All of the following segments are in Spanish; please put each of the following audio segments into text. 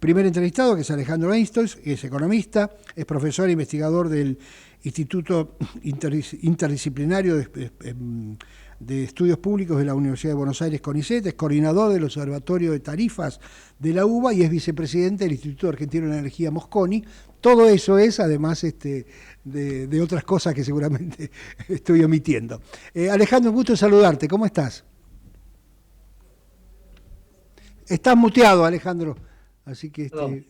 primer entrevistado, que es Alejandro Einstein, que es economista, es profesor e investigador del Instituto Interdisciplinario de Estudios Públicos de la Universidad de Buenos Aires, CONICET, es coordinador del Observatorio de Tarifas de la UBA y es vicepresidente del Instituto Argentino de Energía Mosconi. Todo eso es, además, de otras cosas que seguramente estoy omitiendo. Alejandro, un gusto saludarte. ¿Cómo estás? Estás muteado, Alejandro. Así que Perdón.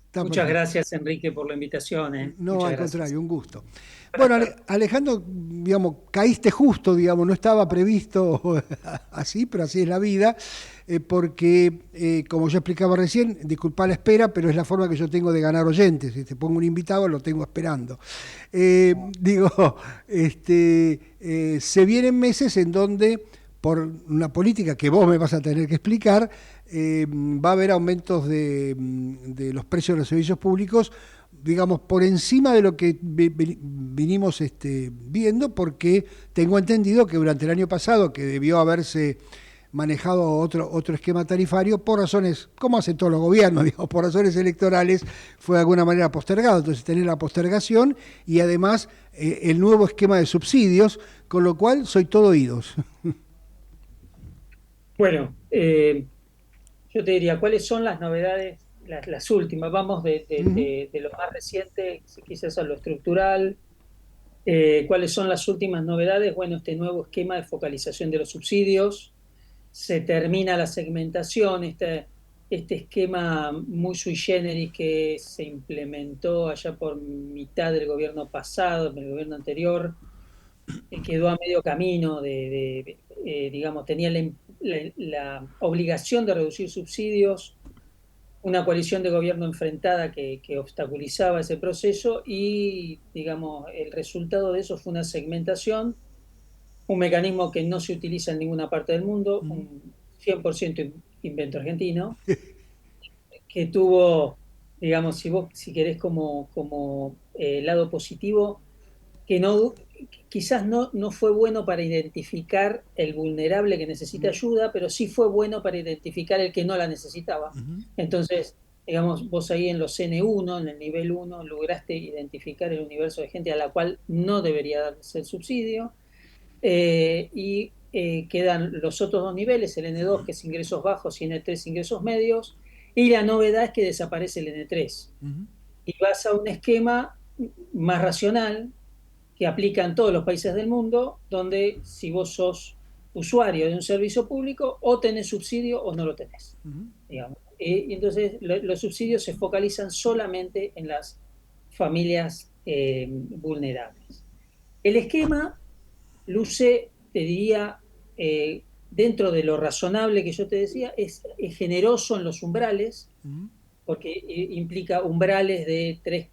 está Muchas perfecto. gracias, Enrique, por la invitación. No, Muchas al gracias. contrario, un gusto. Buenas Bueno, tardes. Alejandro, digamos, caíste justo, digamos, no estaba previsto así, pero así es la vida, porque, como yo explicaba recién, disculpa la espera, pero es la forma que yo tengo de ganar oyentes. Si te pongo un invitado, lo tengo esperando. Digo, se vienen meses en donde, por una política que vos me vas a tener que explicar, va a haber aumentos de los precios de los servicios públicos, digamos, por encima de lo que vinimos viendo, porque tengo entendido que durante el año pasado, que debió haberse manejado otro esquema tarifario, por razones, como hacen todos los gobiernos, digamos, por razones electorales, fue de alguna manera postergado. Entonces, tener la postergación y además el nuevo esquema de subsidios, con lo cual soy todo oídos. Bueno, yo te diría, ¿cuáles son las novedades, las últimas? Vamos de lo más reciente, quizás a lo estructural. ¿Cuáles son las últimas novedades? Bueno, este nuevo esquema de focalización de los subsidios. Se termina la segmentación, este esquema muy sui generis que se implementó allá por mitad del gobierno pasado, del gobierno anterior, quedó a medio camino digamos, tenía la obligación de reducir subsidios, una coalición de gobierno enfrentada que obstaculizaba ese proceso y, digamos, el resultado de eso fue una segmentación, un mecanismo que no se utiliza en ninguna parte del mundo, un 100% invento argentino, que tuvo, digamos, si querés como lado positivo, que no, quizás no fue bueno para identificar el vulnerable que necesita ayuda, pero sí fue bueno para identificar el que no la necesitaba. Entonces, digamos, vos ahí en los N1, en el nivel 1, lograste identificar el universo de gente a la cual no debería darse el subsidio, quedan los otros dos niveles, el N2, que es ingresos bajos, y N3, ingresos medios, y la novedad es que desaparece el N3. Y vas a un esquema más racional, que aplican todos los países del mundo, donde si vos sos usuario de un servicio público, o tenés subsidio o no lo tenés, digamos. Y entonces los subsidios se focalizan solamente en las familias vulnerables. El esquema luce, te diría, dentro de lo razonable que yo te decía, es generoso en los umbrales, porque implica umbrales de tres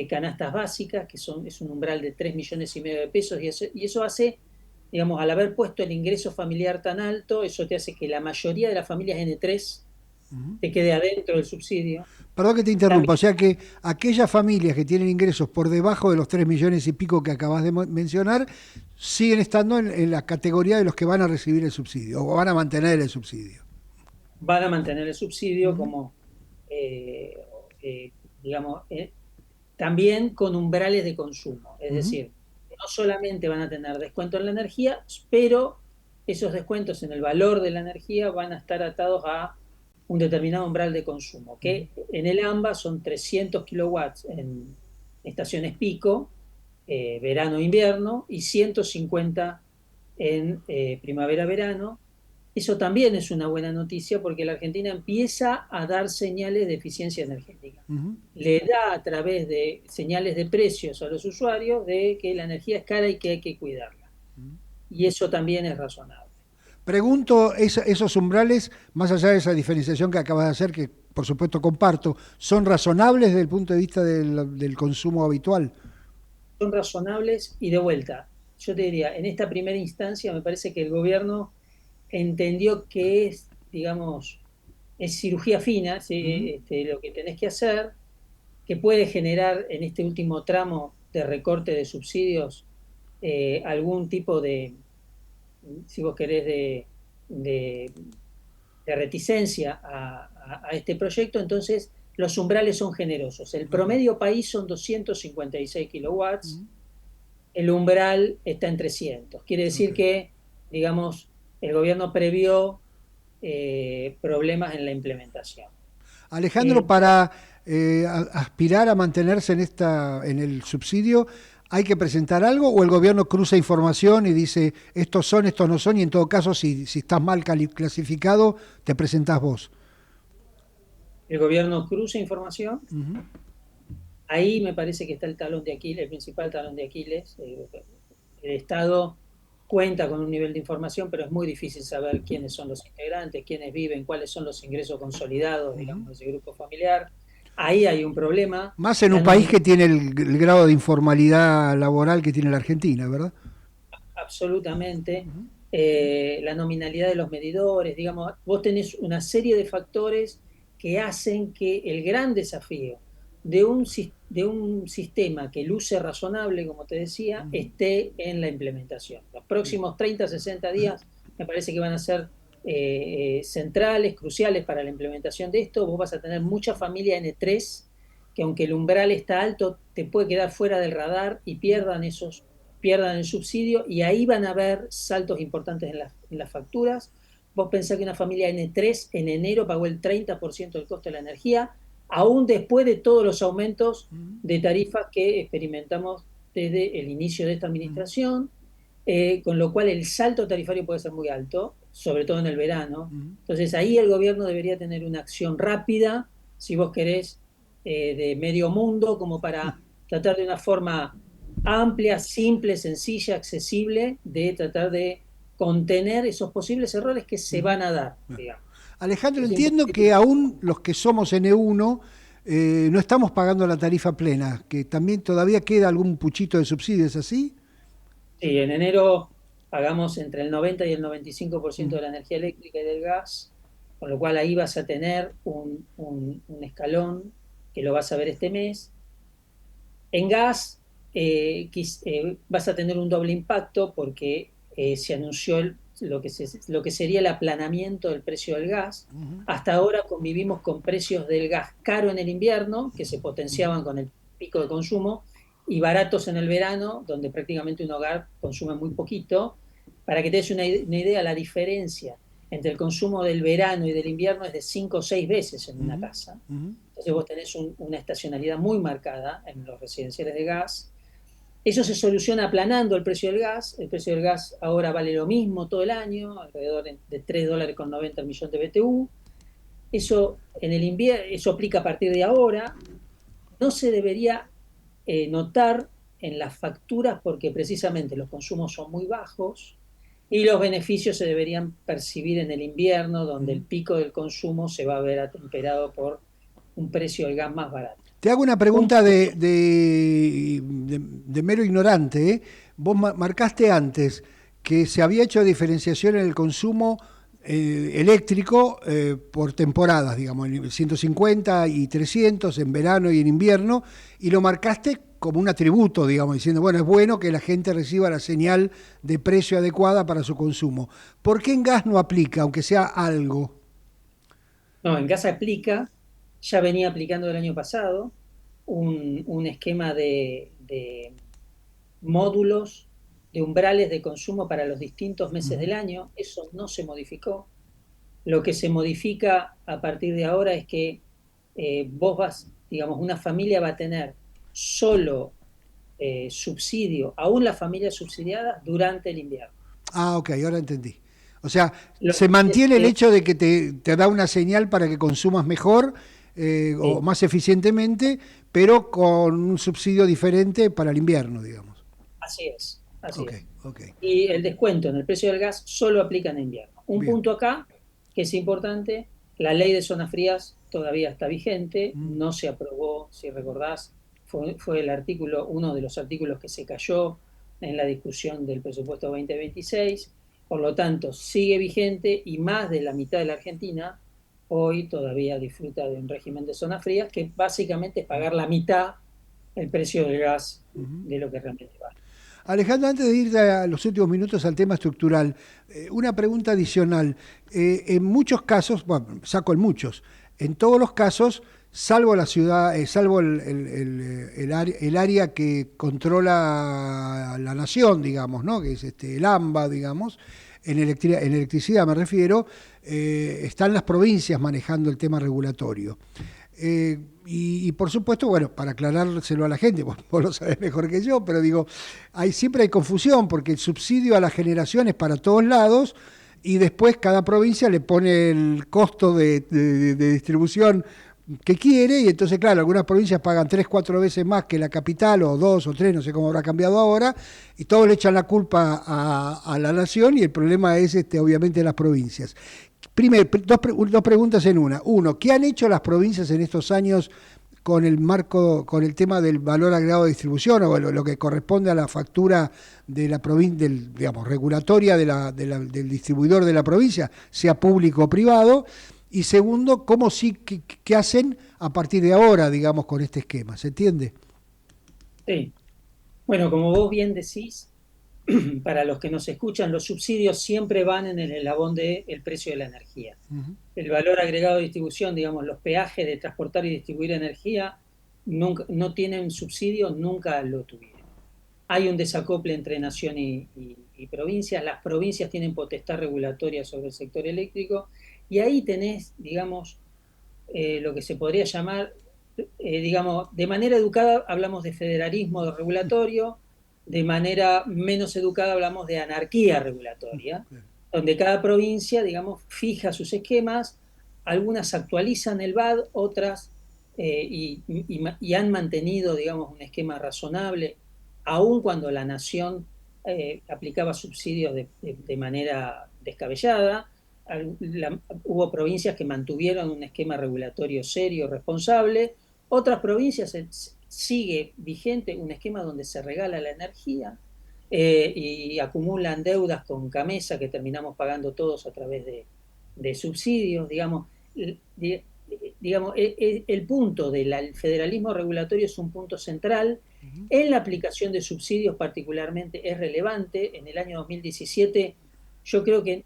canastas básicas, es un umbral de 3,5 millones de pesos, y eso hace, digamos, al haber puesto el ingreso familiar tan alto, eso te hace que la mayoría de las familias N3 te quede adentro del subsidio. Perdón que te interrumpa, o También, sea que aquellas familias que tienen ingresos por debajo de los 3 millones y pico que acabas de mencionar, siguen estando en la categoría de los que van a recibir el subsidio o van a mantener el subsidio. van a mantener el subsidio como, eh, digamos, también con umbrales de consumo. Es decir, no solamente van a tener descuento en la energía, pero esos descuentos en el valor de la energía van a estar atados a un determinado umbral de consumo, que en el AMBA son 300 kilowatts en estaciones pico, verano-invierno, y 150 en primavera-verano. Eso también es una buena noticia porque la Argentina empieza a dar señales de eficiencia energética. Le da a través de señales de precios a los usuarios de que la energía es cara y que hay que cuidarla. Y eso también es razonable. Pregunto, esos umbrales, más allá de esa diferenciación que acabas de hacer, que por supuesto comparto, ¿son razonables desde el punto de vista del consumo habitual? Son razonables y de vuelta. Yo te diría, en esta primera instancia me parece que el gobierno entendió que es, digamos, es cirugía fina, ¿sí? Lo que tenés que hacer, que puede generar en este último tramo de recorte de subsidios algún tipo de, si vos querés, de reticencia a este proyecto, entonces los umbrales son generosos. El promedio país son 256 kilowatts, el umbral está en 300. Quiere decir Ok. que, digamos, el gobierno previó problemas en la implementación. Alejandro, Eh, para aspirar a mantenerse en el subsidio, ¿hay que presentar algo o el gobierno cruza información y dice estos no son, y en todo caso, si estás mal clasificado, te presentás vos? el gobierno cruza información. Ujú. Ahí me parece que está el talón de Aquiles, el principal talón de Aquiles. El Estado cuenta con un nivel de información, pero es muy difícil saber quiénes son los integrantes, quiénes viven, cuáles son los ingresos consolidados, digamos, de ese grupo familiar. Ahí hay un problema. Más en La un país nominación que tiene el grado de informalidad laboral que tiene la Argentina, ¿verdad? absolutamente, la nominalidad de los medidores, digamos, vos tenés una serie de factores que hacen que el gran desafío de un sistema que luce razonable, como te decía, esté en la implementación. Los próximos 30, 60 días me parece que van a ser centrales, cruciales para la implementación de esto. Vos vas a tener mucha familia N3 que aunque el umbral está alto, te puede quedar fuera del radar y pierdan el subsidio y ahí van a haber saltos importantes en las facturas. Vos pensás que una familia N3 en enero pagó el 30% del costo de la energía, aún después de todos los aumentos de tarifas que experimentamos desde el inicio de esta administración, con lo cual el salto tarifario puede ser muy alto, sobre todo en el verano. Entonces ahí el gobierno debería tener una acción rápida, si vos querés, de medio mundo, como para tratar de una forma amplia, simple, sencilla, accesible, de tratar de contener esos posibles errores que se van a dar, digamos. Alejandro, Es entiendo importante. que aún los que somos N1 no estamos pagando la tarifa plena, que también todavía queda algún puchito de subsidio, ¿es así? Sí, en enero pagamos entre el 90 y el 95% Mm. de la energía eléctrica y del gas, con lo cual ahí vas a tener un escalón que lo vas a ver este mes. En gas vas a tener un doble impacto porque se anunció lo que sería el aplanamiento del precio del gas. Hasta ahora convivimos con precios del gas caro en el invierno, que se potenciaban con el pico de consumo, y baratos en el verano, donde prácticamente un hogar consume muy poquito. Para que te des una idea, la diferencia entre el consumo del verano y del invierno es de 5 o 6 veces en una casa. Entonces vos tenés una estacionalidad muy marcada en los residenciales de gas. Eso se soluciona aplanando el precio del gas. El precio del gas ahora vale lo mismo todo el año, alrededor de 3 dólares con 90 el millón de BTU. Eso, en el invierno, eso aplica a partir de ahora. No se debería notar en las facturas porque precisamente los consumos son muy bajos y los beneficios se deberían percibir en el invierno, donde el pico del consumo se va a ver atemperado por un precio del gas más barato. Te hago una Un pregunta punto, de mero ignorante, ¿eh? Vos marcaste antes que se había hecho diferenciación en el consumo eléctrico por temporadas, digamos, en 150 y 300 en verano y en invierno, y lo marcaste como un atributo, digamos, diciendo, bueno, es bueno que la gente reciba la señal de precio adecuada para su consumo. ¿Por qué en gas no aplica, aunque sea algo? no, en gas aplica, ya venía aplicando el año pasado un esquema de módulos, de umbrales de consumo para los distintos meses del año. Eso no se modificó. Lo que se modifica a partir de ahora es que vos digamos, una familia va a tener solo subsidio, aún las familias subsidiadas, durante el invierno. Ah, ok, ahora entendí. O sea, Lo se que es mantiene el que, hecho de que te da una señal para que consumas mejor o sí, más eficientemente, pero con un subsidio diferente para el invierno, digamos. así es, así Ok, es. ok. Y el descuento en el precio del gas solo aplica en invierno. Un Bien. punto acá que es importante, la ley de zonas frías todavía está vigente, no se aprobó, si recordás, fue el artículo, uno de los artículos que se cayó en la discusión del presupuesto 2026, por lo tanto sigue vigente y más de la mitad de la Argentina hoy todavía disfruta de un régimen de zonas frías que básicamente es pagar la mitad el precio del gas de lo que realmente vale. Alejandro, antes de ir a los últimos minutos al tema estructural, una pregunta adicional. En muchos casos, bueno, saco en muchos, en todos los casos, salvo la ciudad, salvo el área que controla la nación, digamos, ¿no? Que es el AMBA, digamos, en electricidad me refiero, están las provincias manejando el tema regulatorio. Y por supuesto, bueno, para aclarárselo a la gente, vos lo sabés mejor que yo, pero digo, siempre hay confusión porque el subsidio a la generación es para todos lados y después cada provincia le pone el costo de distribución que quiere y entonces, claro, algunas provincias pagan 3, 4 veces más que la capital o 2 o 3, no sé cómo habrá cambiado ahora, y todos le echan la culpa a la nación y el problema es obviamente las provincias. Primero, dos preguntas en una. Uno, ¿qué han hecho las provincias en estos años con el marco, con el tema del valor agregado de distribución o lo que corresponde a la factura de la provincia, digamos, regulatoria del distribuidor de la provincia, sea público o privado? Y segundo, ¿cómo sí, qué hacen a partir de ahora, digamos, con este esquema? ¿Se entiende? Sí. Bueno, como vos bien decís, para los que nos escuchan, los subsidios siempre van en el eslabón del precio de la energía. Uh-huh. El valor agregado de distribución, digamos, los peajes de transportar y distribuir energía, nunca, no tienen subsidio, nunca lo tuvieron. Hay un desacople entre nación y provincias. Las provincias tienen potestad regulatoria sobre el sector eléctrico y ahí tenés, digamos, lo que se podría llamar, digamos, de manera educada hablamos de federalismo regulatorio, de manera menos educada hablamos de anarquía regulatoria, donde cada provincia, digamos, fija sus esquemas, algunas actualizan el VAD, otras y han mantenido, digamos, un esquema razonable, aun cuando la nación aplicaba subsidios de manera descabellada. Hubo provincias que mantuvieron un esquema regulatorio serio, responsable. Otras provincias sigue vigente un esquema donde se regala la energía y acumulan deudas con Camesa que terminamos pagando todos a través de subsidios. Digamos, el punto del federalismo regulatorio es un punto central. Uh-huh. En la aplicación de subsidios particularmente es relevante. En el año 2017 yo creo que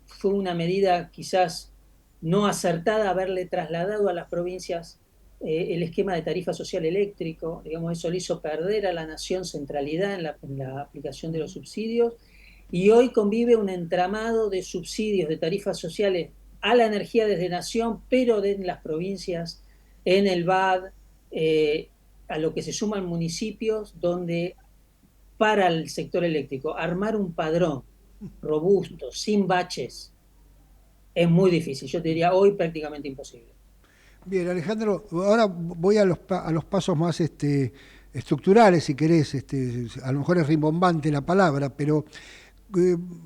fue una medida quizás no acertada haberle trasladado a las provincias el esquema de tarifa social eléctrico. Digamos, eso le hizo perder a la nación centralidad en la aplicación de los subsidios y hoy convive un entramado de subsidios de tarifas sociales a la energía desde nación, pero de las provincias, en el VAD, a lo que se suman municipios donde para el sector eléctrico armar un padrón robusto, sin baches, es muy difícil. Yo te diría hoy prácticamente imposible. Bien, Alejandro, ahora voy a los pasos más estructurales, si querés. A lo mejor es rimbombante la palabra, pero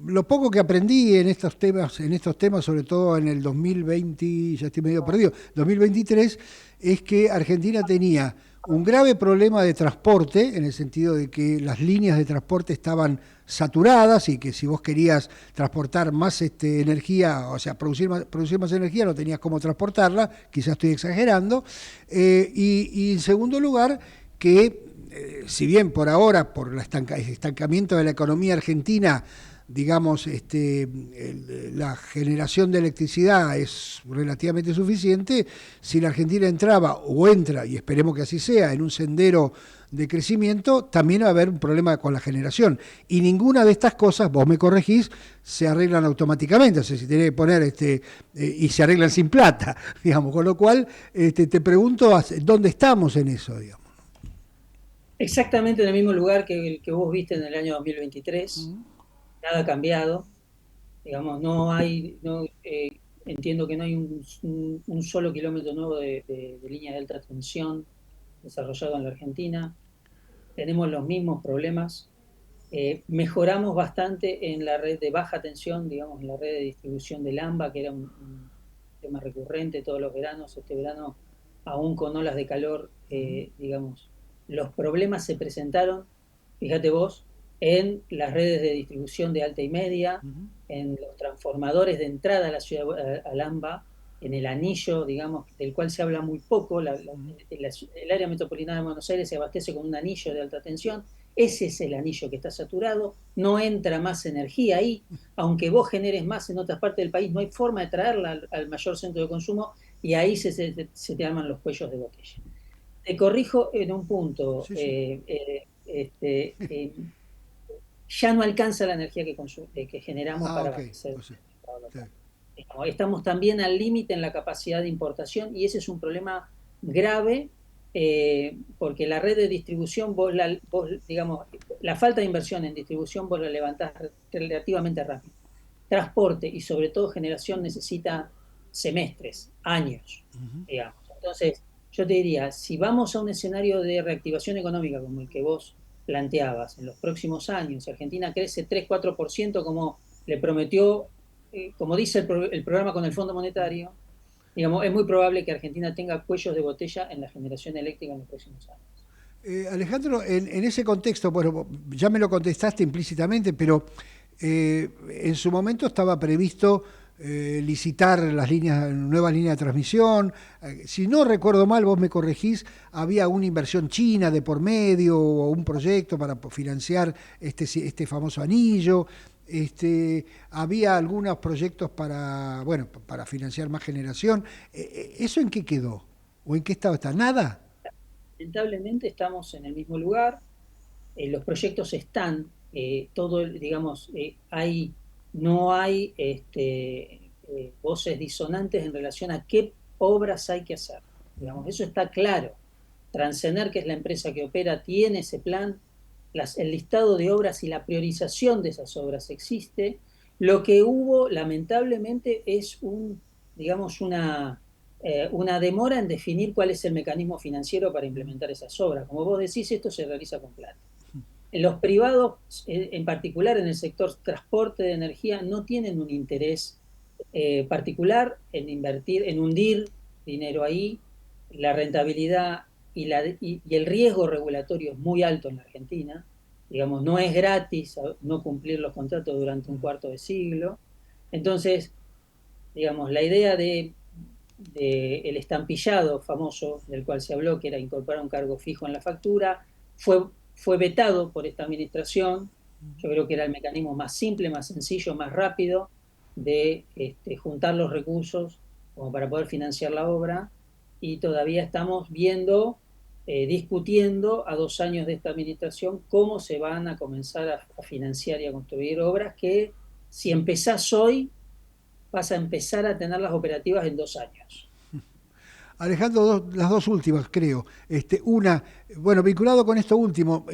lo poco que aprendí en estos temas, sobre todo en el 2020, ya estoy medio perdido, 2023, es que Argentina tenía un grave problema de transporte, en el sentido de que las líneas de transporte estaban saturadas y que si vos querías transportar más energía, o sea, producir más energía, no tenías cómo transportarla, quizás estoy exagerando. Y en segundo lugar, que si bien por ahora, por el estancamiento de la economía argentina, digamos, la generación de electricidad es relativamente suficiente, si la Argentina entraba o entra, y esperemos que así sea, en un sendero de crecimiento, también va a haber un problema con la generación. Y ninguna de estas cosas, vos me corregís, se arreglan automáticamente, o sea, si tenés que poner, y se arreglan sin plata, digamos, con lo cual te pregunto, ¿dónde estamos en eso, digamos? Exactamente en el mismo lugar que el que vos viste en el año 2023, nada ha cambiado, digamos, no hay, no, entiendo que no hay un solo kilómetro nuevo de línea de alta tensión desarrollado en la Argentina, tenemos los mismos problemas, mejoramos bastante en la red de baja tensión, digamos, en la red de distribución del AMBA, que era un tema recurrente todos los veranos. Este verano, aún con olas de calor, digamos, los problemas se presentaron, fíjate vos, en las redes de distribución de alta y media, en los transformadores de entrada a la ciudad, al AMBA, en el anillo, digamos, del cual se habla muy poco. El área metropolitana de Buenos Aires se abastece con un anillo de alta tensión, ese es el anillo que está saturado, no entra más energía ahí, aunque vos generes más en otras partes del país, no hay forma de traerla al mayor centro de consumo y ahí se te arman los cuellos de botella. Te corrijo en un punto, Sí, sí. ya no alcanza la energía que generamos Ah, para ok. abastecer el O sea, mercado sí. local. Estamos también al límite en la capacidad de importación y ese es un problema grave porque la red de distribución, digamos, la falta de inversión en distribución vos la levantás relativamente rápido. Transporte y sobre todo generación necesita semestres, años, digamos. Entonces, yo te diría, si vamos a un escenario de reactivación económica como el que vos planteabas en los próximos años, Argentina crece 3-4% como le prometió, como dice el programa con el Fondo Monetario, digamos, es muy probable que Argentina tenga cuellos de botella en la generación eléctrica en los próximos años. Alejandro, en ese contexto, bueno, ya me lo contestaste implícitamente, pero en su momento estaba previsto licitar las líneas, nuevas líneas de transmisión. Si no recuerdo mal, vos me corregís, había una inversión china de por medio o un proyecto para financiar este famoso anillo. Había algunos proyectos para, bueno, para financiar más generación. ¿Eso en qué quedó? ¿O en qué estado está? ¿Nada? Lamentablemente estamos en el mismo lugar, los proyectos están, digamos, no hay voces disonantes en relación a qué obras hay que hacer. Digamos, eso está claro. Transener, que es la empresa que opera, tiene ese plan, el listado de obras y la priorización de esas obras existe. Lo que hubo, lamentablemente, es digamos, una demora en definir cuál es el mecanismo financiero para implementar esas obras. Como vos decís, esto se realiza con plata. Los privados, en particular en el sector transporte de energía, no tienen un interés particular en invertir, en hundir dinero ahí. La rentabilidad y el riesgo regulatorio es muy alto en la Argentina. Digamos, no es gratis no cumplir los contratos durante un cuarto de siglo. Entonces, digamos, la idea de el estampillado famoso del cual se habló, que era incorporar un cargo fijo en la factura, fue vetado por esta administración. Yo creo que era el mecanismo más simple, más sencillo, más rápido de juntar los recursos como para poder financiar la obra y todavía estamos viendo, discutiendo a 2 años de esta administración cómo se van a comenzar a financiar y a construir obras que si empezás hoy vas a empezar a tenerlas operativas en 2 años. Alejandro, las dos últimas, creo. Una, bueno, vinculado con esto último,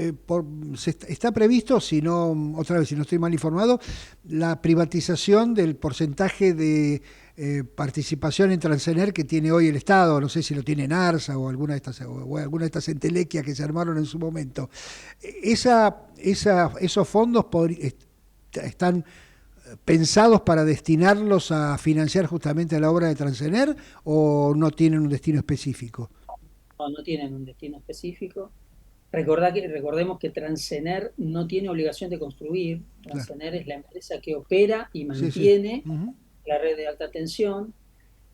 está previsto, si no, otra vez, si no estoy mal informado, la privatización del porcentaje de participación en Transener que tiene hoy el Estado. No sé si lo tiene Narsa o o alguna de estas entelequias que se armaron en su momento. Esos fondos están pensados para destinarlos a financiar justamente la obra de Transener o no tienen un destino específico? No tienen un destino específico. Recordemos que Transener no tiene obligación de construir. Claro. Transener es la empresa que opera y Sí, sí. mantiene Ujú. la red de alta tensión.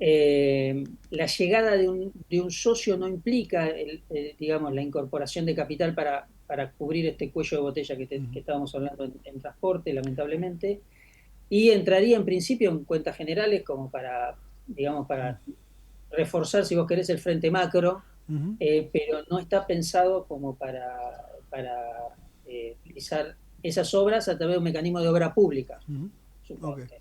La llegada de un socio no implica, digamos, la incorporación de capital para cubrir este cuello de botella que estábamos hablando en transporte, lamentablemente, y entraría en principio en cuentas generales como digamos, para reforzar, si vos querés, el frente macro, Ujú. pero no está pensado como para utilizar esas obras a través de un mecanismo de obra pública, Ujú. Ok. suponte.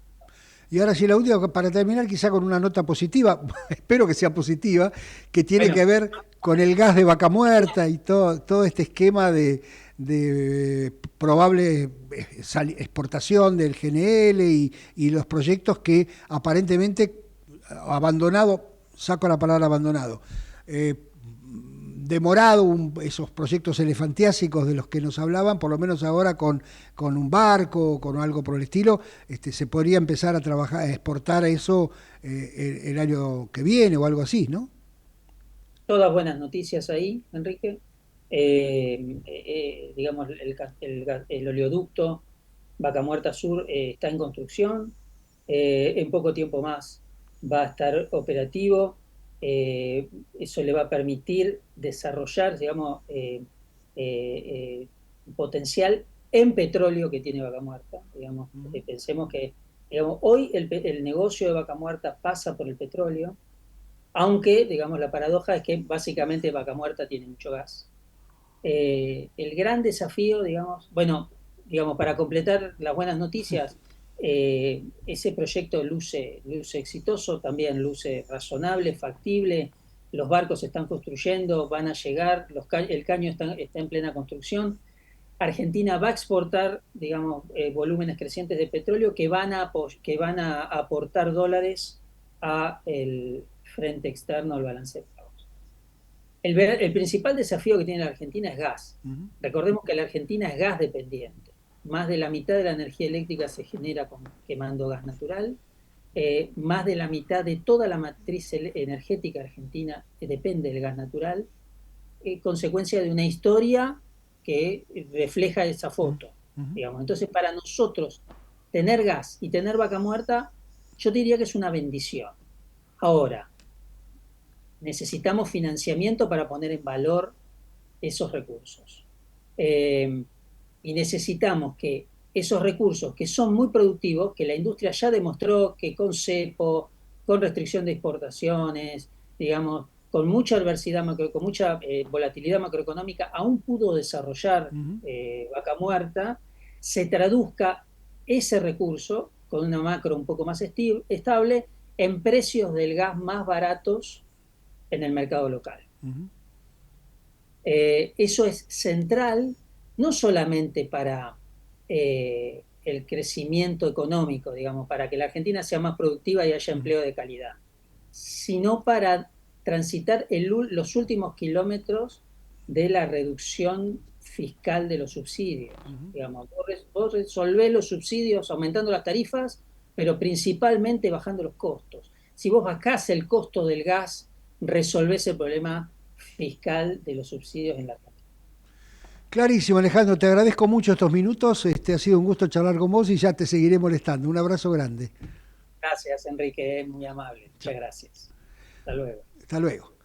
Y ahora sí, la última, para terminar, quizá con una nota positiva, espero que sea positiva, que tiene Bueno, que ver con el gas de vaca muerta y todo este esquema de probable exportación del GNL y los proyectos que aparentemente abandonado, saco la palabra abandonado, eh, demorado esos proyectos elefantiásicos de los que nos hablaban, por lo menos ahora con un barco, con algo por el estilo, se podría empezar a trabajar, a exportar eso el año que viene o algo así, ¿no? todas buenas noticias ahí, Enrique. Digamos, el oleoducto Vaca Muerta Sur está en construcción. En poco tiempo más va a estar operativo. Eso le va a permitir desarrollar, digamos, potencial en petróleo que tiene Vaca Muerta. Digamos, pensemos que digamos, hoy el negocio de Vaca Muerta pasa por el petróleo, aunque digamos, la paradoja es que básicamente Vaca Muerta tiene mucho gas. El gran desafío, digamos, bueno, digamos, para completar las buenas noticias, ese proyecto luce exitoso, también luce razonable, factible, los barcos se están construyendo, van a llegar, el caño está en plena construcción. Argentina va a exportar, digamos, volúmenes crecientes de petróleo que van a aportar dólares a el frente externo, al balance de pagos. El principal desafío que tiene la Argentina es gas. Recordemos que la Argentina es gas dependiente. Más de la mitad de la energía eléctrica se genera quemando gas natural. Más de la mitad de toda la matriz energética argentina depende del gas natural, consecuencia de una historia que refleja esa foto, digamos. Entonces, para nosotros, tener gas y tener Vaca Muerta, yo diría que es una bendición. Ahora, necesitamos financiamiento para poner en valor esos recursos. Y necesitamos que esos recursos, que son muy productivos, que la industria ya demostró que con cepo, con restricción de exportaciones, digamos, con mucha adversidad, con mucha volatilidad macroeconómica, aún pudo desarrollar Vaca Muerta, se traduzca ese recurso con una macro un poco más estable en precios del gas más baratos en el mercado local. Eso es central, no solamente para el crecimiento económico, digamos, para que la Argentina sea más productiva y haya empleo de calidad, sino para transitar los últimos kilómetros de la reducción fiscal de los subsidios. Digamos, vos resolvés los subsidios aumentando las tarifas, pero principalmente bajando los costos. Si vos bajás el costo del gas, resolvés el problema fiscal de los subsidios en la Argentina. Clarísimo, Alejandro, te agradezco mucho estos minutos, ha sido un gusto charlar con vos y ya te seguiré molestando. Un abrazo grande. Gracias, Enrique, muy amable. Muchas gracias. Hasta luego. Hasta luego.